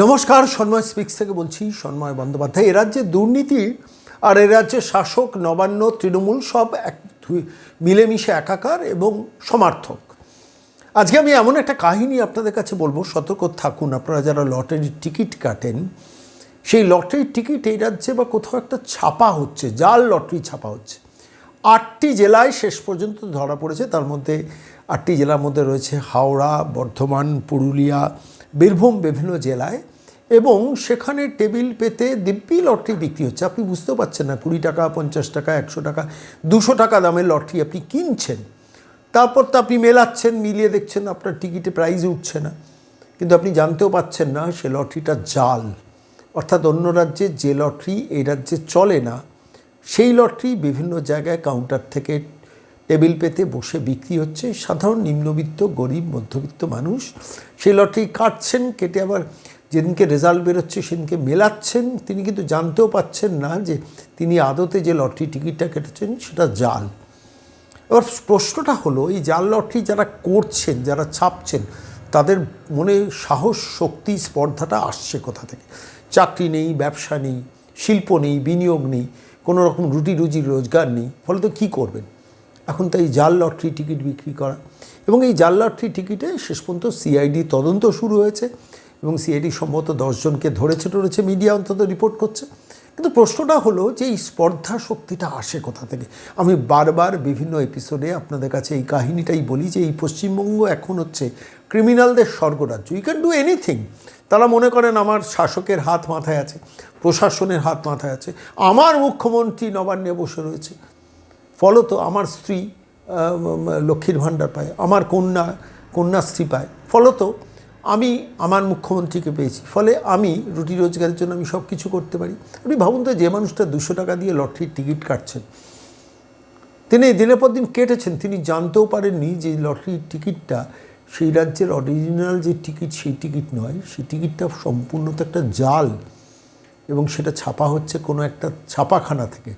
নমস্কার, সন্ময় স্পিক্স থেকে বলছি। সন্ময় বন্দ্যোপাধ্যায়। এ রাজ্যে দুর্নীতি আর এ রাজ্যে শাসক, নবান্ন, তৃণমূল সব মিলেমিশে একাকার এবং সমার্থক। আজকে আমি এমন একটা কাহিনী আপনাদের কাছে বলবো, সতর্ক থাকুন। আপনারা যারা লটারির টিকিট কাটেন, সেই লটারির টিকিট এই রাজ্যে বা কোথাও একটা ছাপা হচ্ছে, জাল লটারি ছাপা হচ্ছে। 8টি জেলায় শেষ পর্যন্ত ধরা পড়েছে। তার মধ্যে 8টি জেলার মধ্যে রয়েছে হাওড়া, বর্ধমান, পুরুলিয়া, বীরভূম, বিভিন্ন জেলায়। এবং সেখানে টেবিল পেতে দিব্যি লটারি বিক্রি হচ্ছে। আপনি বুঝতেও পারছেন না, 20 টাকা, 50 টাকা, 100 টাকা, 200 টাকা দামের লটারি আপনি কিনছেন। তারপর তো আপনি মেলাচ্ছেন, মিলিয়ে দেখছেন আপনার টিকিটে প্রাইজ উঠছে না, কিন্তু আপনি জানতেও পাচ্ছেন না সে লটারিটা জাল। অর্থাৎ অন্য রাজ্যে যে লটারি এই রাজ্যে চলে না, সেই লটারি বিভিন্ন জায়গায় কাউন্টার থেকে টেবিল পেতে বসে বিক্রি হচ্ছে। সাধারণ নিম্নবিত্ত, গরিব, মধ্যবিত্ত মানুষ সেই লটারি কাটছেন, কেটে আবার যেদিনকে রেজাল্ট বেরোচ্ছে সেদিনকে মেলাচ্ছেন। তিনি কিন্তু জানতেও পাচ্ছেন না যে তিনি আদতে যে লটারি টিকিটটা কেটেছেন সেটা জাল। এবার প্রশ্নটা হলো, এই জাল লটারি যারা করছেন, যারা ছাপছেন, তাদের মনে সাহস, শক্তি, স্পর্ধাটা আসছে কোথা থেকে? চাকরি নেই, ব্যবসা নেই, শিল্প নেই, বিনিয়োগ নেই, কোনো রকম রুটি রুজি রোজগার নেই, ফলে তো কী করবেন? এখন তাই জাল লটারি টিকিট বিক্রি করা। এবং এই জাল লটারি টিকিটে শেষ পর্যন্ত সিআইডি তদন্ত শুরু হয়েছে এবং সিআইডি সম্ভবত 10 জনকে ধরেছে, মিডিয়া অন্তত রিপোর্ট করছে। কিন্তু প্রশ্নটা হলো যে এই স্পর্ধা শক্তিটা আসে কোথা থেকে? আমি বারবার বিভিন্ন এপিসোডে আপনাদের কাছে এই কাহিনিটাই বলি যে এই পশ্চিমবঙ্গ এখন হচ্ছে ক্রিমিনালদের স্বর্গরাজ্য। You can do anything. তারা মনে করেন আমার শাসকের হাত মাথায় আছে, প্রশাসনের হাত মাথায় আছে, আমার মুখ্যমন্ত্রী নবান্নে বসে রয়েছে, ফলত আমার স্ত্রী লক্ষ্মীর ভাণ্ডার পায়, আমার কন্যাশ্রী পায়, ফলত আমি আমার মুখ্যমন্ত্রীকে পেয়েছি, ফলে আমি রুটি রোজগারের জন্য আমি সব কিছু করতে পারি। আপনি ভাবুন তো, যে মানুষটা 200 টাকা দিয়ে লটারির টিকিট কাটছেন, তিনি দিনের পর দিন কেটেছেন, তিনি জানতেও পারেননি যে লটারির টিকিটটা সেই রাজ্যের অরিজিনাল যে টিকিট সেই টিকিট নয়, সেই টিকিটটা সম্পূর্ণ তো একটা জাল। এবং সেটা ছাপা হচ্ছে কোনো একটা ছাপাখানা থেকে,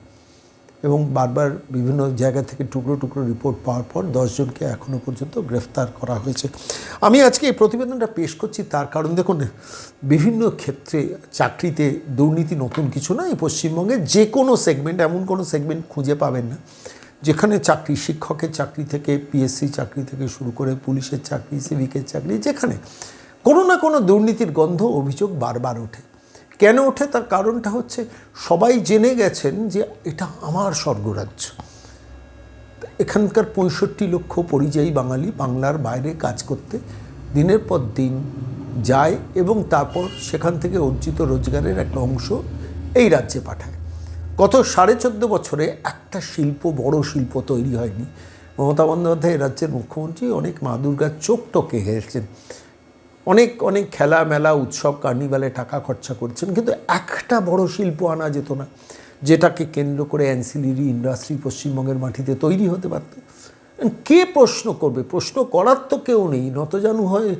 এবং বারবার বিভিন্ন জায়গা থেকে টুকরো টুকরো রিপোর্ট পাওয়ার পর 10 জনকে এখনও পর্যন্ত গ্রেফতার করা হয়েছে। আমি আজকে এই প্রতিবেদনটা পেশ করছি তার কারণ, দেখুন, বিভিন্ন ক্ষেত্রে চাকরিতে দুর্নীতি নতুন কিছু না। এই পশ্চিমবঙ্গে যে কোনো সেগমেন্ট, এমন কোনো সেগমেন্ট খুঁজে পাবেন না যেখানে চাকরি, শিক্ষকের চাকরি থেকে পিএসসি চাকরি থেকে শুরু করে পুলিশের চাকরি, সিভিকের চাকরি, যেখানে কোনো না কোনো দুর্নীতির গন্ধ, অভিযোগ বারবার ওঠে। কেন ওঠে? তার কারণটা হচ্ছে সবাই জেনে গেছেন যে এটা আমার স্বর্গরাজ্য। এখানকার 65 লক্ষ পরিযায়ী বাঙালি বাংলার বাইরে কাজ করতে দিনের পর দিন যায় এবং তারপর সেখান থেকে অর্জিত রোজগারের একটা অংশ এই রাজ্যে পাঠায়। গত 14.5 বছরে একটা শিল্প, বড় শিল্প তৈরি হয়নি। মমতা বন্দ্যোপাধ্যায় রাজ্যের মুখ্যমন্ত্রী অনেক মা দুর্গার চোখ টকে গেছেন, অনেক অনেক খেলা মেলা, উৎসব, কার্নিভালে টাকা খরচা করছেন, কিন্তু একটা বড় শিল্প আনা যেত না যেটাকে কেন্দ্র করে অ্যান্সিলারি ইন্ডাস্ট্রি পশ্চিমবঙ্গের মাটিতে তৈরি হতে পারত। কে প্রশ্ন করবে? প্রশ্ন করার তো কেউ নেই। নতজানু হয়ে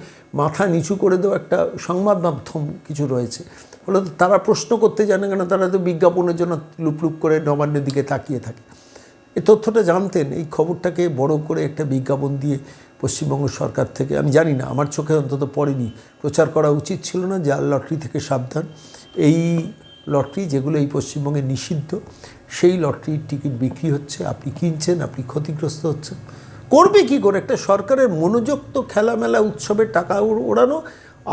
মাথা নিচু করে দেওয়া একটা সংবাদ মাধ্যম কিছু রয়েছে, ফলে তারা প্রশ্ন করতে জানে কেন? তারা তো বিজ্ঞাপনের জন্য লুপলুপ করে নবান্নের দিকে তাকিয়ে থাকে। এই তথ্যটা জানতেন, এই খবরটাকে বড় করে একটা বিজ্ঞাপন দিয়ে পশ্চিমবঙ্গ সরকার থেকে, আমি জানি না, আমার চোখে অন্তত পড়েনি, প্রচার করা উচিত ছিল না জাল লটারি থেকে সাবধান। এই লটারি যেগুলো এই পশ্চিমবঙ্গে নিষিদ্ধ, সেই লটারির টিকিট বিক্রি হচ্ছে, আপনি কিনছেন, আপনি ক্ষতিগ্রস্ত হচ্ছেন। করবে কী করে? একটা সরকারের মনোযোগ তো খেলামেলা, উৎসবের টাকা ওড়ানো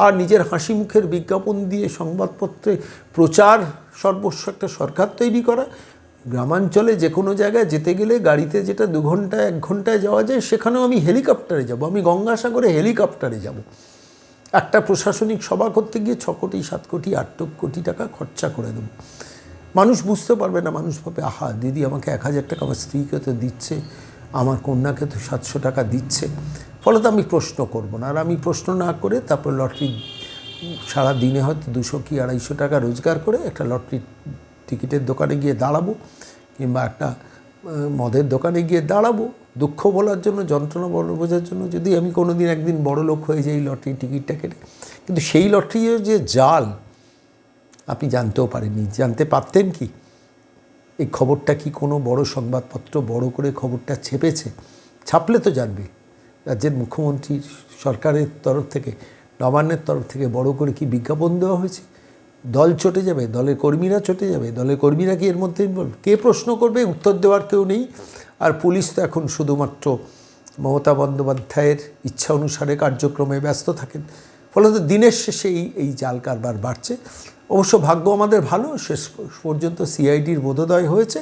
আর নিজের হাসি মুখের বিজ্ঞাপন দিয়ে সংবাদপত্রে প্রচার, সর্বস্ব একটা সরকার তৈরি করা। গ্রামাঞ্চলে যে কোনো জায়গায় যেতে গেলে গাড়িতে যেটা 2 ঘন্টা 1 ঘন্টায় যাওয়া যায়, সেখানেও আমি হেলিকপ্টারে যাব, আমি গঙ্গাসাগরে হেলিকপ্টারে যাব। একটা প্রশাসনিক সভা করতে গিয়ে 6 কোটি 7 কোটি 8 কোটি টাকা খরচা করে দেবো। মানুষ বুঝতে পারবে না, মানুষ ভাবে আহা দিদি আমাকে 1000 টাকা আমার স্ত্রীকে তো দিচ্ছে, আমার কন্যাকে তো 700 টাকা দিচ্ছে, ফলে তো আমি প্রশ্ন করব না। আর আমি প্রশ্ন না করে তারপর লটারি সারা দিনে হয়তো 200 কি 250 টাকা রোজগার করে একটা লটারি টিকিটের দোকানে গিয়ে দাঁড়াবো, কিংবা একটা মদের দোকানে গিয়ে দাঁড়াবো দুঃখ বলার জন্য, যন্ত্রণা বোঝার জন্য, যদি আমি কোনো দিন একদিন বড় লোক হয়ে যাই লটারি টিকিটটা কেটে। কিন্তু সেই লটারিও যে জাল আপনি জানতেও পারেননি। জানতে পারতেন কি? এই খবরটা কি কোনো বড় সংবাদপত্র বড় করে খবরটা ছেপেছে? ছাপলে তো জানবে। রাজ্যের মুখ্যমন্ত্রীর সরকারের তরফ থেকে নবান্নের তরফ থেকে বড় করে কি বিজ্ঞাপন দেওয়া হয়েছে? দল চটে যাবে, দলের কর্মীরা চটে যাবে, দলের কর্মীরা কি এর মধ্যে ইনভলভ? কে প্রশ্ন করবে? উত্তর দেওয়ার কেউ নেই। আর পুলিশ তো এখন শুধুমাত্র মমতা বন্দ্যোপাধ্যায়ের ইচ্ছা অনুসারে কার্যক্রমে ব্যস্ত থাকেন, ফলত দিনের শেষে এই জাল কারবার বাড়ছে। অবশ্য ভাগ্য আমাদের ভালো, শেষ পর্যন্ত সিআইডির বোধোদয় হয়েছে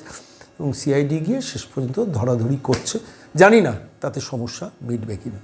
এবং সিআইডি গিয়ে শেষ পর্যন্ত ধরাধরি করছে। জানি না তাতে সমস্যা মিটবে কিনা।